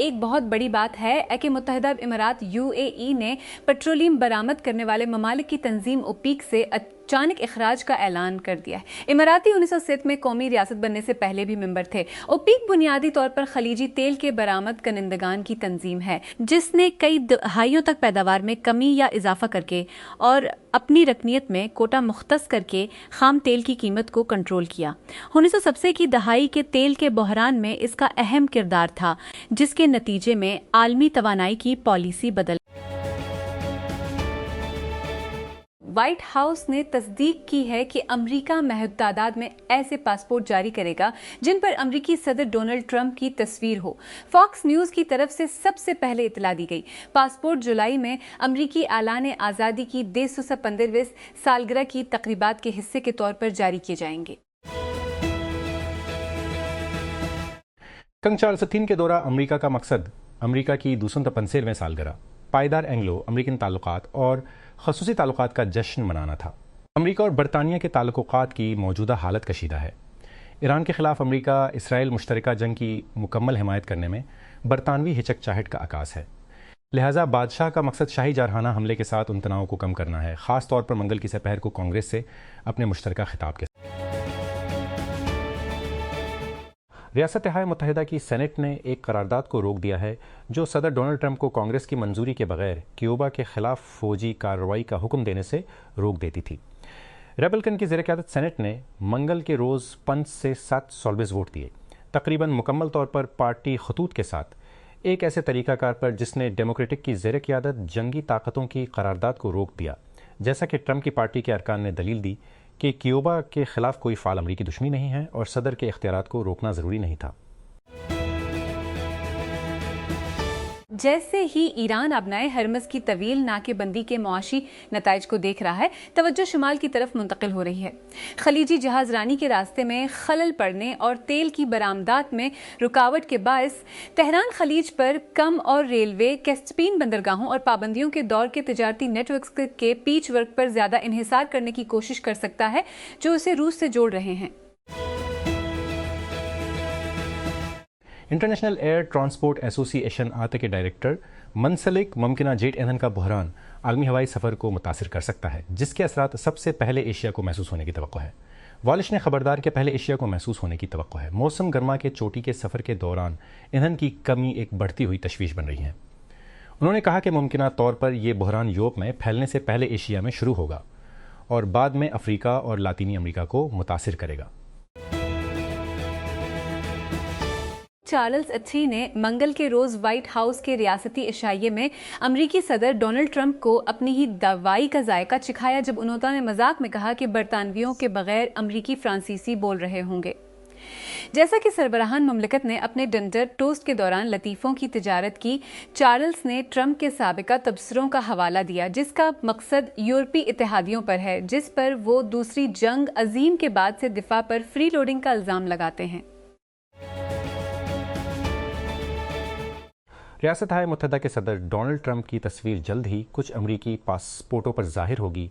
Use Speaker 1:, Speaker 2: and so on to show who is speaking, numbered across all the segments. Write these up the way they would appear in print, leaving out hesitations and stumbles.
Speaker 1: ایک بہت بڑی بات ہے کہ متحدہ امارات UAE نے پیٹرولیم برآمد کرنے والے ممالک کی تنظیم اوپیک سے اچانک اخراج کا اعلان کر دیا ہے۔ اماراتی 1907 میں قومی ریاست بننے سے پہلے بھی ممبر تھے۔ اوپیک بنیادی طور پر خلیجی تیل کے برآمد کنندگان کی تنظیم ہے جس نے کئی دہائیوں تک پیداوار میں کمی یا اضافہ کر کے اور اپنی رکنیت میں کوٹا مختص کر کے خام تیل کی قیمت کو کنٹرول کیا۔ 1970 کی دہائی کے تیل کے بحران میں اس کا اہم کردار تھا، جس کے نتیجے میں عالمی توانائی کی پالیسی بدل۔ وائٹ ہاؤس نے تصدیق کی ہے کہ امریکہ محدود تعداد میں ایسے پاسپورٹ جاری کرے گا جن پر امریکی صدر ڈونلڈ ٹرمپ کی تصویر ہو۔ فاکس نیوز کی طرف سے سب سے پہلے اطلاع دی گئی۔ پاسپورٹ جولائی میں امریکی اعلان آزادی کی 115ویں سالگرہ کی تقریبات کے حصے کے طور پر جاری کیے جائیں گے۔
Speaker 2: کنگ چارلس III کے دورہ امریکہ کا مقصد امریکہ کی 275ویں سالگرہ، پائیدار اینگلو امریکن تعلقات اور خصوصی تعلقات کا جشن منانا تھا۔ امریکہ اور برطانیہ کے تعلقات کی موجودہ حالت کشیدہ ہے۔ ایران کے خلاف امریکہ اسرائیل مشترکہ جنگ کی مکمل حمایت کرنے میں برطانوی ہچک چاہٹ کا عکاس ہے، لہٰذا بادشاہ کا مقصد شاہی جارحانہ حملے کے ساتھ ان تناؤ کو کم کرنا ہے، خاص طور پر منگل کی سپہر کو کانگریس سے اپنے مشترکہ خطاب کے ساتھ۔ ریاستہائے متحدہ کی سینٹ نے ایک قرارداد کو روک دیا ہے جو صدر ڈونلڈ ٹرمپ کو کانگریس کی منظوری کے بغیر کیوبا کے خلاف فوجی کارروائی کا حکم دینے سے روک دیتی تھی۔ ریپبلکن کی زیر قیادت سینٹ نے منگل کے روز 5 سے 7 سالویز ووٹ دیے، تقریباً مکمل طور پر پارٹی خطوط کے ساتھ، ایک ایسے طریقہ کار پر جس نے ڈیموکریٹک کی زیر قیادت جنگی طاقتوں کی قرارداد کو روک دیا، جیسا کہ ٹرمپ کی پارٹی کے ارکان نے دلیل دی کہ کیوبا کے خلاف کوئی فعال امریکی دشمنی نہیں ہے اور صدر کے اختیارات کو روکنا ضروری نہیں تھا۔
Speaker 1: جیسے ہی ایران ابنائے ہرمز کی طویل ناکے بندی کے معاشی نتائج کو دیکھ رہا ہے، توجہ شمال کی طرف منتقل ہو رہی ہے۔ خلیجی جہاز رانی کے راستے میں خلل پڑنے اور تیل کی برآمدات میں رکاوٹ کے باعث تہران خلیج پر کم اور ریلوے، کیسپین بندرگاہوں اور پابندیوں کے دور کے تجارتی نیٹ ورکس کے پیچ ورک پر زیادہ انحصار کرنے کی کوشش کر سکتا ہے جو اسے روس سے جوڑ رہے ہیں۔
Speaker 2: انٹرنیشنل ایئر ٹرانسپورٹ ایسوسی ایشن آتے کے ڈائریکٹر منسلک ممکنہ جیٹ ایندھن کا بحران عالمی ہوائی سفر کو متاثر کر سکتا ہے، جس کے اثرات سب سے پہلے ایشیا کو محسوس ہونے کی توقع ہے۔ والش نے خبردار کہ پہلے ایشیا کو محسوس ہونے کی توقع ہے۔ موسم گرما کے چوٹی کے سفر کے دوران ایندھن کی کمی ایک بڑھتی ہوئی تشویش بن رہی ہے۔ انہوں نے کہا کہ ممکنہ طور پر یہ بحران یورپ میں پھیلنے سے پہلے ایشیا میں شروع ہوگا اور بعد میں افریقہ اور لاطینی امریکہ کو متاثر کرے گا۔
Speaker 1: چارلس III نے منگل کے روز وائٹ ہاؤس کے ریاستی عشائیے میں امریکی صدر ڈونلڈ ٹرمپ کو اپنی ہی دوائی کا ذائقہ چکھایا جب انہوں نے مذاق میں کہا کہ برطانویوں کے بغیر امریکی فرانسیسی بول رہے ہوں گے۔ جیسا کہ سربراہان مملکت نے اپنے ڈنر ٹوسٹ کے دوران لطیفوں کی تجارت کی، چارلس نے ٹرمپ کے سابقہ تبصروں کا حوالہ دیا جس کا مقصد یورپی اتحادیوں پر ہے، جس پر وہ دوسری جنگ عظیم کے بعد سے دفاع پر فری لوڈنگ کا الزام لگاتے ہیں۔
Speaker 2: ریاستہائے متحدہ کے صدر ڈونلڈ ٹرمپ کی تصویر جلد ہی کچھ امریکی پاسپورٹوں پر ظاہر ہوگی،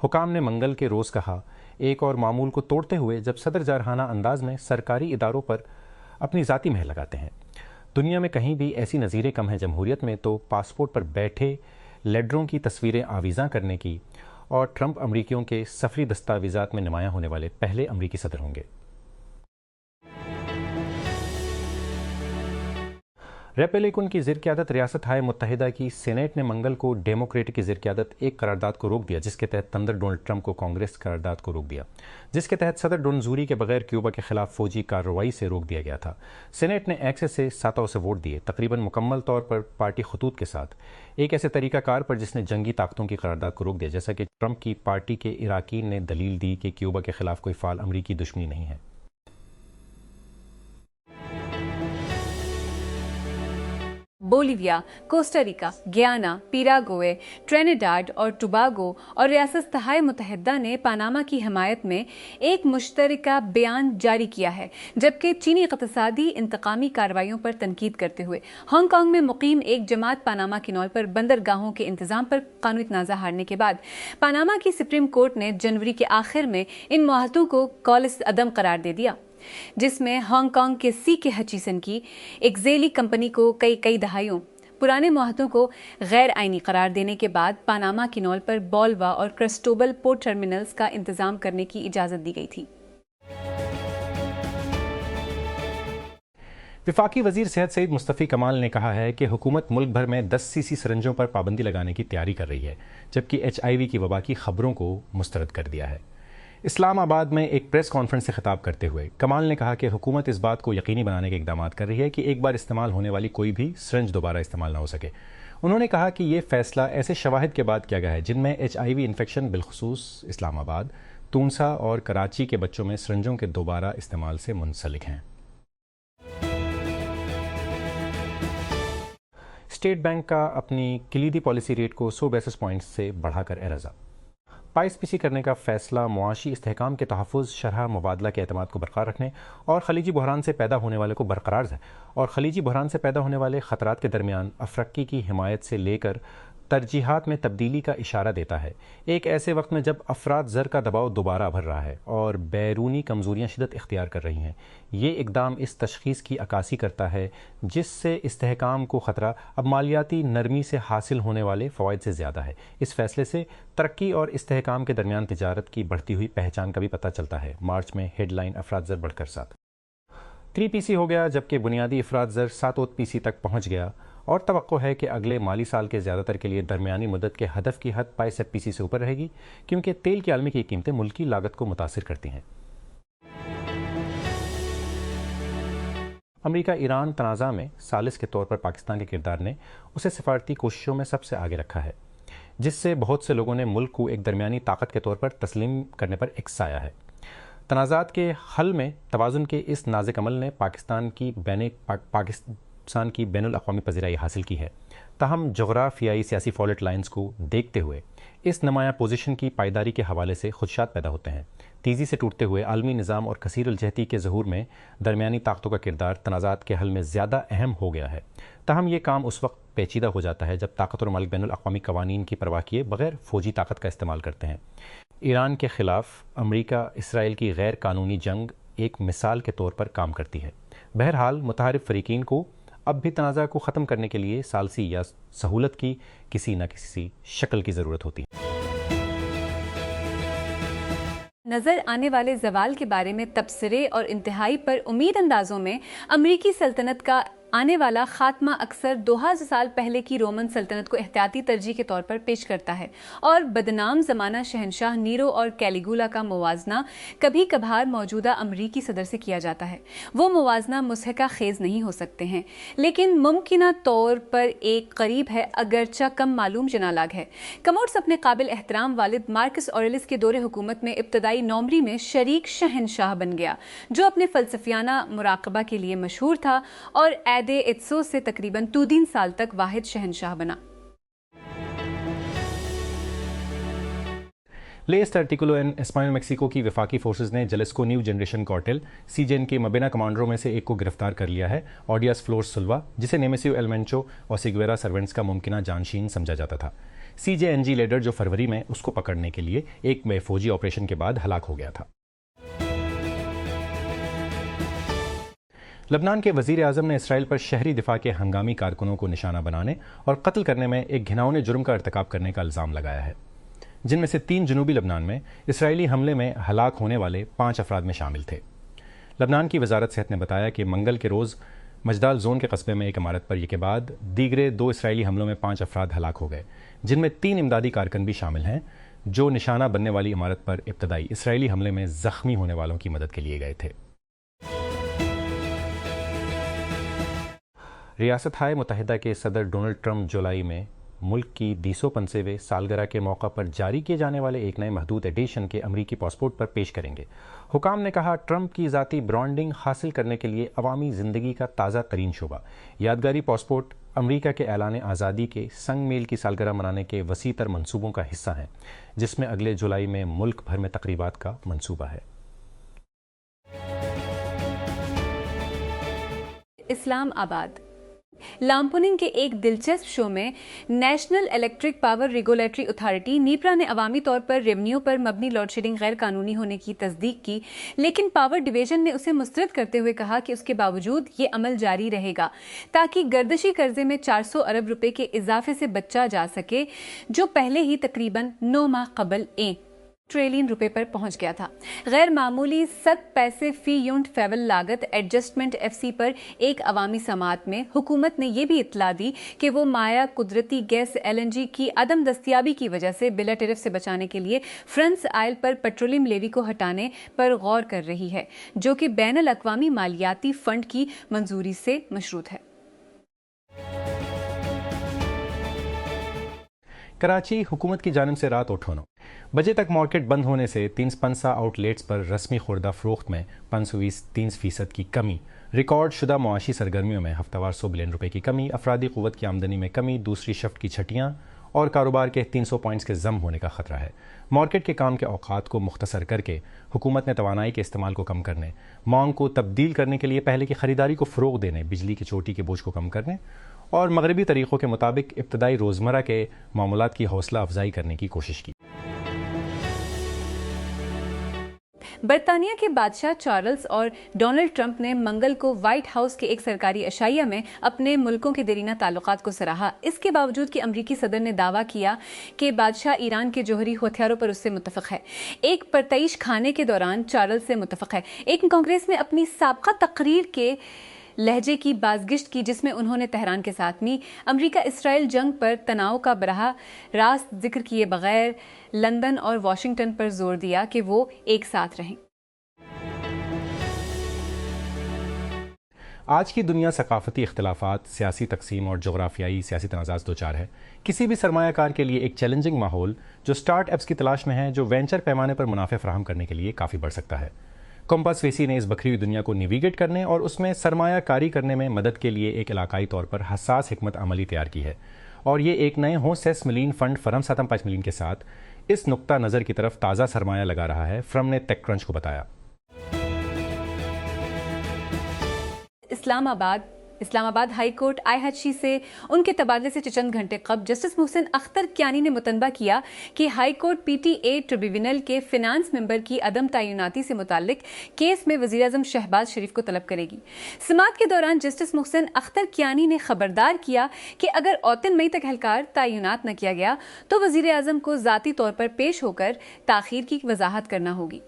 Speaker 2: حکام نے منگل کے روز کہا، ایک اور معمول کو توڑتے ہوئے جب صدر جارحانہ انداز میں سرکاری اداروں پر اپنی ذاتی مہر لگاتے ہیں۔ دنیا میں کہیں بھی ایسی نظیریں کم ہیں جمہوریت میں تو پاسپورٹ پر بیٹھے لیڈروں کی تصویریں آویزاں کرنے کی، اور ٹرمپ امریکیوں کے سفری دستاویزات میں نمایاں ہونے والے پہلے امریکی صدر ہوں گے۔ ریپبلکن کی زیر قیادت ریاستہائے متحدہ کی سینیٹ نے منگل کو ڈیموکریٹ کی زیر قیادت ایک قرارداد کو روک دیا جس کے تحت صدر ڈونلڈ ٹرمپ کو کانگریس قرارداد کو روک دیا، جس کے تحت صدر منظوری کے بغیر کیوبا کے خلاف فوجی کارروائی سے روک دیا گیا تھا۔ سینیٹ نے ایکسس سے 7 سے ووٹ دیے، تقریباً مکمل طور پر پارٹی خطوط کے ساتھ، ایک ایسے طریقہ کار پر جس نے جنگی طاقتوں کی قرارداد کو روک دیا، جیسا کہ ٹرمپ کی پارٹی کے اراکین نے دلیل دی کہ کیوبا کے خلاف کوئی فعال امریکی دشمنی نہیں ہے۔
Speaker 1: Bolivia, Costa Rica, Guyana, Paraguay, Trinidad اور ٹوباگو اور ریاستہائے متحدہ نے پاناما کی حمایت میں ایک مشترکہ بیان جاری کیا ہے، جبکہ چینی اقتصادی انتقامی کارروائیوں پر تنقید کرتے ہوئے ہانگ کانگ میں مقیم ایک جماعت پاناما کینال پر بندرگاہوں کے انتظام پر قانونی تنازع ہارنے کے بعد پاناما کی سپریم کورٹ نے جنوری کے آخر میں ان معاہدوں کو قول عدم قرار دے دیا۔ جس میں ہانگ کانگ کے CK ہچیسن کی ایک ذیلی کمپنی کو کئی دہائیوں پرانے معاہدوں کو غیر آئینی قرار دینے کے بعد پاناما کینال پر بالوا اور کرسٹوبل پورٹ ٹرمینلز کا انتظام کرنے کی اجازت دی گئی تھی۔
Speaker 2: وفاقی وزیر صحت سعید مصطفی کمال نے کہا ہے کہ حکومت ملک بھر میں 10 cc سرنجوں پر پابندی لگانے کی تیاری کر رہی ہے، جبکہ HIV کی وبا کی خبروں کو مسترد کر دیا ہے۔ اسلام آباد میں ایک پریس کانفرنس سے خطاب کرتے ہوئے کمال نے کہا کہ حکومت اس بات کو یقینی بنانے کے اقدامات کر رہی ہے کہ ایک بار استعمال ہونے والی کوئی بھی سرنج دوبارہ استعمال نہ ہو سکے۔ انہوں نے کہا کہ یہ فیصلہ ایسے شواہد کے بعد کیا گیا ہے جن میں HIV انفیکشن بالخصوص اسلام آباد، تونسا اور کراچی کے بچوں میں سرنجوں کے دوبارہ استعمال سے منسلک ہیں۔ اسٹیٹ بینک کا اپنی کلیدی پالیسی ریٹ کو 100 بیسس پوائنٹس سے بڑھا کر ارزا۔ پائس پیسی کرنے کا فیصلہ معاشی استحکام کے تحفظ، شرح مبادلہ کے اعتماد کو برقرار رکھنے اور خلیجی بحران سے پیدا ہونے والے کو برقرار ہے اور خلیجی بحران سے پیدا ہونے والے خطرات کے درمیان افریقی کی حمایت سے لے کر ترجیحات میں تبدیلی کا اشارہ دیتا ہے، ایک ایسے وقت میں جب افراط زر کا دباؤ دوبارہ ابھر رہا ہے اور بیرونی کمزوریاں شدت اختیار کر رہی ہیں۔ یہ اقدام اس تشخیص کی عکاسی کرتا ہے جس سے استحکام کو خطرہ اب مالیاتی نرمی سے حاصل ہونے والے فوائد سے زیادہ ہے۔ اس فیصلے سے ترقی اور استحکام کے درمیان تجارت کی بڑھتی ہوئی پہچان کا بھی پتہ چلتا ہے۔ مارچ میں ہیڈ لائن افراط زر بڑھ کر 3 PC ہو گیا، جبکہ بنیادی افراط زر 7 PC تک پہنچ گیا اور توقع ہے کہ اگلے مالی سال کے زیادہ تر کے لیے درمیانی مدت کے ہدف کی حد 22 PC سے اوپر رہے گی، کیونکہ تیل کی عالمی کی قیمتیں ملکی لاگت کو متاثر کرتی ہیں۔ امریکہ ایران تنازع میں ثالث کے طور پر پاکستان کے کردار نے اسے سفارتی کوششوں میں سب سے آگے رکھا ہے، جس سے بہت سے لوگوں نے ملک کو ایک درمیانی طاقت کے طور پر تسلیم کرنے پر اکسایا ہے۔ تنازعات کے حل میں توازن کے اس نازک عمل نے پاکستان کی بین الاقوامی پذیرائی حاصل کی ہے، تاہم جغرافیائی سیاسی فالٹ لائنز کو دیکھتے ہوئے اس نمایاں پوزیشن کی پائیداری کے حوالے سے خدشات پیدا ہوتے ہیں۔ تیزی سے ٹوٹتے ہوئے عالمی نظام اور کثیر الجہتی کے ظہور میں درمیانی طاقتوں کا کردار تنازعات کے حل میں زیادہ اہم ہو گیا ہے، تاہم یہ کام اس وقت پیچیدہ ہو جاتا ہے جب طاقتور ممالک بین الاقوامی قوانین کی پرواہ کیے بغیر فوجی طاقت کا استعمال کرتے ہیں۔ ایران کے خلاف امریکا اسرائیل کی غیر قانونی جنگ ایک مثال کے طور پر کام کرتی ہے۔ بہرحال متحارب فریقین کو اب بھی تنازع کو ختم کرنے کے لیے ثالثی یا سہولت کی کسی نہ کسی شکل کی ضرورت ہوتی ہے۔
Speaker 1: نظر آنے والے زوال کے بارے میں تبصرے اور انتہائی پر امید اندازوں میں امریکی سلطنت کا آنے والا خاتمہ اکثر 2000 سال پہلے کی رومن سلطنت کو احتیاطی ترجیح کے طور پر پیش کرتا ہے، اور بدنام زمانہ شہنشاہ نیرو اور کیلیگولا کا موازنہ کبھی کبھار موجودہ امریکی صدر سے کیا جاتا ہے۔ وہ موازنہ مضحکہ خیز نہیں ہو سکتے ہیں، لیکن ممکنہ طور پر ایک قریب ہے، اگرچہ کم معلوم جنالاگ ہے۔ کموڈس اپنے قابل احترام والد مارکس اوریلس کے دور حکومت میں ابتدائی نومبری میں شریک شہنشاہ بن گیا، جو اپنے فلسفیانہ مراقبہ کے لیے مشہور تھا اور ایتسو سے تقریباً 2 سال تک واحد شہنشاہ بنا۔
Speaker 2: لیسٹ آرٹیکولو ان اسپائنو میکسیکو کی وفاقی فورسز نے جلیسکو نیو جنریشن کارٹل CJN کے مبینہ کمانڈروں میں سے ایک کو گرفتار کر لیا ہے، آڈیاس فلورس سلوا، جسے نیمیسیو ایلمنچو اور سیگویرا سرونٹس کا ممکنہ جانشین سمجھا جاتا تھا۔ CJNG لیڈر جو فروری میں اس کو پکڑنے کے لیے ایک فوجی آپریشن کے بعد ہلاک ہو گیا تھا۔ لبنان کے وزیر اعظم نے اسرائیل پر شہری دفاع کے ہنگامی کارکنوں کو نشانہ بنانے اور قتل کرنے میں ایک گھناؤنے جرم کا ارتکاب کرنے کا الزام لگایا ہے، جن میں سے 3 جنوبی لبنان میں اسرائیلی حملے میں ہلاک ہونے والے 5 افراد میں شامل تھے۔ لبنان کی وزارت صحت نے بتایا کہ منگل کے روز مجدال زون کے قصبے میں ایک عمارت پر یہ کے بعد دیگرے 2 اسرائیلی حملوں میں 5 افراد ہلاک ہو گئے، جن میں 3 امدادی کارکن بھی شامل ہیں جو نشانہ بننے والی عمارت پر ابتدائی اسرائیلی حملے میں زخمی ہونے والوں کی مدد کے لیے گئے تھے۔ ریاستہائے متحدہ کے صدر ڈونلڈ ٹرمپ جولائی میں ملک کی 250ویں سالگرہ کے موقع پر جاری کیے جانے والے ایک نئے محدود ایڈیشن کے امریکی پاسپورٹ پر پیش کریں گے۔ حکام نے کہا ٹرمپ کی ذاتی برانڈنگ حاصل کرنے کے لیے عوامی زندگی کا تازہ ترین شعبہ۔ یادگاری پاسپورٹ امریکہ کے اعلان آزادی کے سنگ میل کی سالگرہ منانے کے وسیع تر منصوبوں کا حصہ ہیں، جس میں اگلے جولائی میں ملک بھر میں تقریبات کا منصوبہ ہے۔
Speaker 1: اسلام آباد لامپوننگ کے ایک دلچسپ شو میں national electric power regulatory authority NEPRA نے عوامی طور پر ریونیو پر مبنی لوڈ شیڈنگ غیر قانونی ہونے کی تصدیق کی، لیکن پاور ڈویژن نے اسے مسترد کرتے ہوئے کہا کہ اس کے باوجود یہ عمل جاری رہے گا تاکہ گردشی قرضے میں 400 ارب روپے کے اضافے سے بچا جا سکے، جو پہلے ہی تقریباً 9 ماہ قبل ٹریلین روپے پر پہنچ گیا تھا۔ غیر معمولی 7 پیسے فی یونٹ فیول لاگت ایڈجسٹمنٹ FCC پر ایک عوامی سماعت میں حکومت نے یہ بھی اطلاع دی کہ وہ مائع قدرتی گیس LNG کی عدم دستیابی کی وجہ سے بلا ٹیرف سے بچانے کے لیے فرانس آئل پر پیٹرولیم لیوی کو ہٹانے پر غور کر رہی ہے، جو کہ بین الاقوامی مالیاتی فنڈ کی منظوری سے مشروط ہے۔
Speaker 2: کراچی حکومت کی جانب سے رات 8:09 بجے تک مارکیٹ بند ہونے سے 350 آؤٹ لیٹس پر رسمی خوردہ فروخت میں 520% کی کمی، ریکارڈ شدہ معاشی سرگرمیوں میں ہفتہ وار 100 بلین روپے کی کمی، افرادی قوت کی آمدنی میں کمی، دوسری شفٹ کی چھٹیاں اور کاروبار کے 300 پوائنٹس کے ضم ہونے کا خطرہ ہے۔ مارکیٹ کے کام کے اوقات کو مختصر کر کے حکومت نے توانائی کے استعمال کو کم کرنے، مانگ کو تبدیل کرنے کے لیے پہلے کی خریداری کو فروغ دینے، بجلی کی چوٹی کے بوجھ کو کم کرنے اور مغربی طریقوں کے مطابق ابتدائی روزمرہ کے معاملات کی حوصلہ افزائی کرنے کی کوشش کی۔
Speaker 1: برطانیہ کے بادشاہ چارلز اور ڈونلڈ ٹرمپ نے منگل کو وائٹ ہاؤس کے ایک سرکاری عشائیہ میں اپنے ملکوں کے دیرینہ تعلقات کو سراہا، اس کے باوجود کہ امریکی صدر نے دعویٰ کیا کہ بادشاہ ایران کے جوہری ہتھیاروں پر اس سے متفق ہے۔ ایک پرتعیش کھانے کے دوران چارلز سے متفق ہے۔ ایک کانگریس میں اپنی سابقہ تقریر کے لہجے کی بازگشت کی، جس میں انہوں نے تہران کے ساتھ امریکہ اسرائیل جنگ پر تناؤ کا براہ راست ذکر کیے بغیر لندن اور واشنگٹن پر زور دیا کہ وہ ایک ساتھ رہیں۔
Speaker 2: آج کی دنیا ثقافتی اختلافات، سیاسی تقسیم اور جغرافیائی سیاسی تنازعات دوچار ہے۔ کسی بھی سرمایہ کار کے لیے ایک چیلنجنگ ماحول جو سٹارٹ اپس کی تلاش میں ہے، جو وینچر پیمانے پر منافع فراہم کرنے کے لیے کافی بڑھ سکتا ہے۔ کمپاس ویسی نے اس بکھری ہوئی دنیا کو نیویگیٹ کرنے اور اس میں سرمایہ کاری کرنے میں مدد کے لیے ایک علاقائی طور پر حساس حکمت عملی تیار کی ہے، اور یہ ایک نئے ہوں 6 ملین فنڈ فرم 7.5 ملین کے ساتھ اس نقطہ نظر کی طرف تازہ سرمایہ لگا رہا ہے، فرم نے ٹیک کرنچ کو بتایا۔
Speaker 1: اسلام آباد ہائی کورٹ IHC سے ان کے تبادلے سے چند گھنٹے قبل جسٹس محسن اختر کیانی نے متنبہ کیا کہ ہائی کورٹ PTA ٹریبیونل کے فنانس ممبر کی عدم تعیناتی سے متعلق کیس میں وزیر اعظم شہباز شریف کو طلب کرے گی۔ سماعت کے دوران جسٹس محسن اختر کیانی نے خبردار کیا کہ اگر اوتن مئی تک اہلکار تعینات نہ کیا گیا تو وزیر اعظم کو ذاتی طور پر پیش ہو کر تاخیر کی وضاحت کرنا ہوگی۔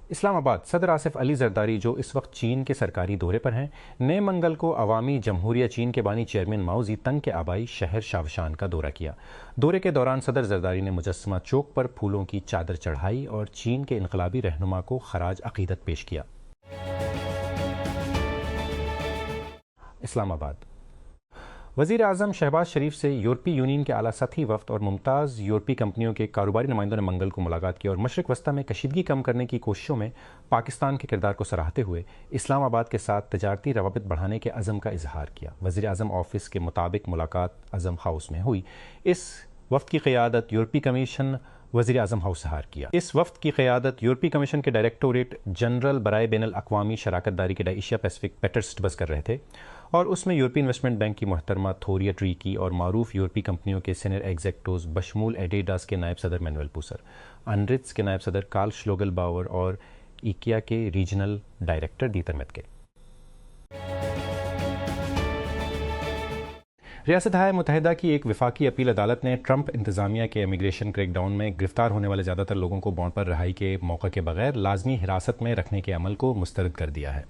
Speaker 2: اسلام آباد صدر آصف علی زرداری، جو اس وقت چین کے سرکاری دورے پر ہیں، نے منگل کو عوامی جمہوریہ چین کے بانی چیئرمین ماؤ زی تنگ کے آبائی شہر شاوشان کا دورہ کیا۔ دورے کے دوران صدر زرداری نے مجسمہ چوک پر پھولوں کی چادر چڑھائی اور چین کے انقلابی رہنما کو خراج عقیدت پیش کیا۔ اسلام آباد وزیر اعظم شہباز شریف سے یورپی یونین کے اعلیٰ سطحی وفد اور ممتاز یورپی کمپنیوں کے کاروباری نمائندوں نے منگل کو ملاقات کی اور مشرق وسطیٰ میں کشیدگی کم کرنے کی کوششوں میں پاکستان کے کردار کو سراہتے ہوئے اسلام آباد کے ساتھ تجارتی روابط بڑھانے کے عزم کا اظہار کیا۔ وزیر اعظم آفس کے مطابق ملاقات عزم ہاؤس میں ہوئی۔ اس وفد کی قیادت یورپی کمیشن وزیر اعظم ہاؤس سے کیا۔ اس وفد کی قیادت یورپی کمیشن کے ڈائریکٹوریٹ جنرل برائے بین الاقوامی شراکت داری کے ایشیا پیسفک پیٹر سٹبس کر رہے تھے، اور اس میں یورپی انویسٹمنٹ بینک کی محترمہ تھوریا ٹریکی اور معروف یورپی کمپنیوں کے سینئر ایگزیکٹوز بشمول ایڈیڈاس کے نائب صدر مینویل پوسر، انریٹس کے نائب صدر کارل شلوگل باور اور ایکیا کے ریجنل ڈائریکٹر دیتر میتکے۔ ریاستہائے متحدہ کی ایک وفاقی اپیل عدالت نے ٹرمپ انتظامیہ کے امیگریشن کریک ڈاؤن میں گرفتار ہونے والے زیادہ تر لوگوں کو بانڈ پر رہائی کے موقع کے بغیر لازمی حراست میں رکھنے کے عمل کو مسترد کر دیا ہے۔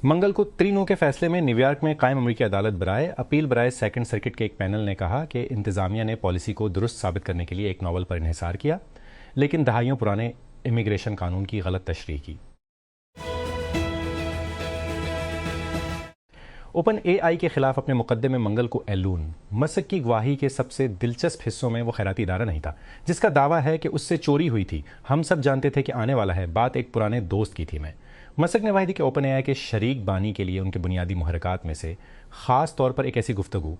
Speaker 2: منگل کو 3 کے فیصلے میں نیو یارک میں قائم امریکی عدالت برائے اپیل برائے سیکنڈ سرکٹ کے ایک پینل نے کہا کہ انتظامیہ نے پالیسی کو درست ثابت کرنے کے لیے ایک ناول پر انحصار کیا، لیکن دہائیوں پرانے امیگریشن قانون کی غلط تشریح کی۔ اوپن AI کے خلاف اپنے مقدمے میں منگل کو ایلون مسک کی گواہی کے سب سے دلچسپ حصوں میں وہ خیراتی ادارہ نہیں تھا جس کا دعویٰ ہے کہ اس سے چوری ہوئی تھی۔ ہم سب جانتے تھے کہ آنے والا ہے، بات ایک پرانے دوست کی تھی۔ میں مسک نے واحد کہ اوپن AI کے شریک بانی کے لیے ان کے بنیادی محرکات میں سے خاص طور پر ایک ایسی گفتگو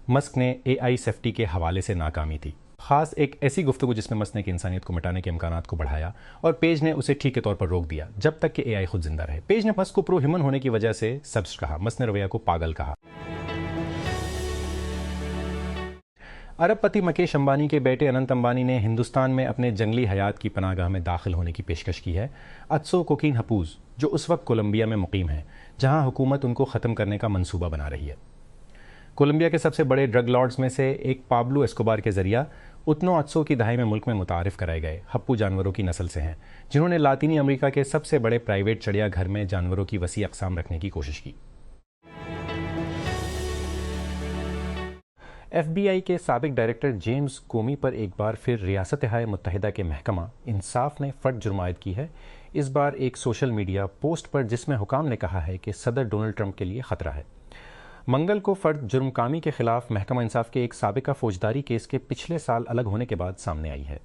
Speaker 2: مسک نے AI سیفٹی کے حوالے سے ناکامی تھی۔ خاص ایک ایسی گفتگو جس میں مس نے کہ انسانیت کو مٹانے کے امکانات کو بڑھایا اور پیج نے اسے ٹھیک کے طور پر روک دیا جب تک کہ اے آئی خود زندہ رہے۔ پیج نے مس کو پرو ہیومن ہونے کی وجہ سے سبز کہا، مس نے رویہ کو پاگل کہا۔ ارب پتی مکیش امبانی کے بیٹے اننت امبانی نے ہندوستان میں اپنے جنگلی حیات کی پناہ گاہ میں داخل ہونے کی پیشکش کی ہے، اتسو کوکین ہپوز، جو اس وقت کولمبیا میں مقیم ہے، جہاں حکومت ان کو ختم کرنے کا منصوبہ بنا رہی ہے۔ کولمبیا کے سب سے بڑے ڈرگ لارڈز میں سے ایک پابلو اسکوبار کے ذریعہ اتنو اتسو کی دہائی میں ملک میں متعارف کرائے گئے ہپو جانوروں کی نسل سے ہیں، جنہوں نے لاطینی امریکہ کے سب سے بڑے پرائیویٹ چڑیا گھر میں جانوروں کی وسیع اقسام رکھنے کی کوشش کی۔ ایف بی آئی کے سابق ڈائریکٹر جیمز کومی پر ایک بار پھر ریاستہائے متحدہ کے محکمہ انصاف نے فرد جرم عائد کی ہے، اس بار ایک سوشل میڈیا پوسٹ پر جس میں حکام نے کہا ہے کہ صدر ڈونلڈ ٹرمپ کے لیے خطرہ ہے۔ منگل کو فرد جرم کامی کے خلاف محکمہ انصاف کے ایک سابقہ فوجداری کیس کے پچھلے سال الگ ہونے کے بعد سامنے آئی ہے۔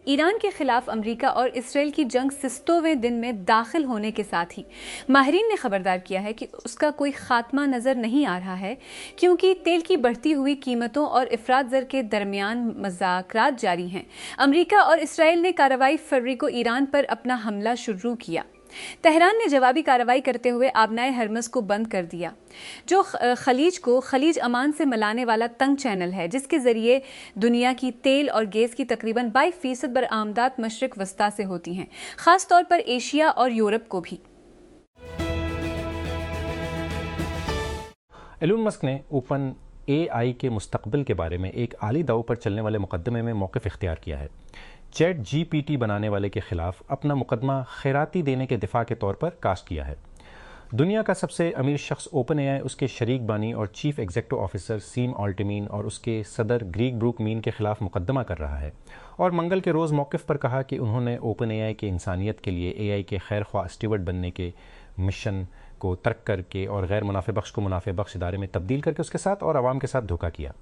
Speaker 1: ایران کے خلاف امریکہ اور اسرائیل کی جنگ 66ویں دن میں داخل ہونے کے ساتھ ہی ماہرین نے خبردار کیا ہے کہ اس کا کوئی خاتمہ نظر نہیں آ رہا ہے، کیونکہ تیل کی بڑھتی ہوئی قیمتوں اور افراط زر کے درمیان مذاکرات جاری ہیں۔ امریکہ اور اسرائیل نے کارروائی فروری کو ایران پر اپنا حملہ شروع کیا۔ تہران نے جوابی کارروائی کرتے ہوئے آبنائے ہرمز کو بند کر دیا، جو خلیج کو خلیج عمان سے ملانے والا تنگ چینل ہے، جس کے ذریعے دنیا کی تیل اور گیس کی تقریباً 22% برآمدات مشرق وسطیٰ سے ہوتی ہیں، خاص طور پر ایشیا اور یورپ کو بھی۔
Speaker 2: ایلون مسک نے اوپن اے آئی کے مستقبل کے بارے میں ایک عالی داؤ پر چلنے والے مقدمے میں موقف اختیار کیا ہے۔ چیٹ جی پی ٹی بنانے والے کے خلاف اپنا مقدمہ خیراتی دینے کے دفاع کے طور پر کاسٹ کیا ہے۔ دنیا کا سب سے امیر شخص اوپن اے آئی، اس کے شریک بانی اور chief executive officer same Altman اور اس کے صدر گریگ بروک مین کے خلاف مقدمہ کر رہا ہے، اور منگل کے روز موقف پر کہا کہ انہوں نے اوپن اے آئی کے انسانیت کے لیے اے آئی کے خیر خواہ اسٹیورڈ بننے کے مشن کو ترک کر کے اور غیر منافع بخش کو منافع بخش ادارے میں تبدیل کر کے اس کے ساتھ اور عوام کے ساتھ دھوکہ کیا۔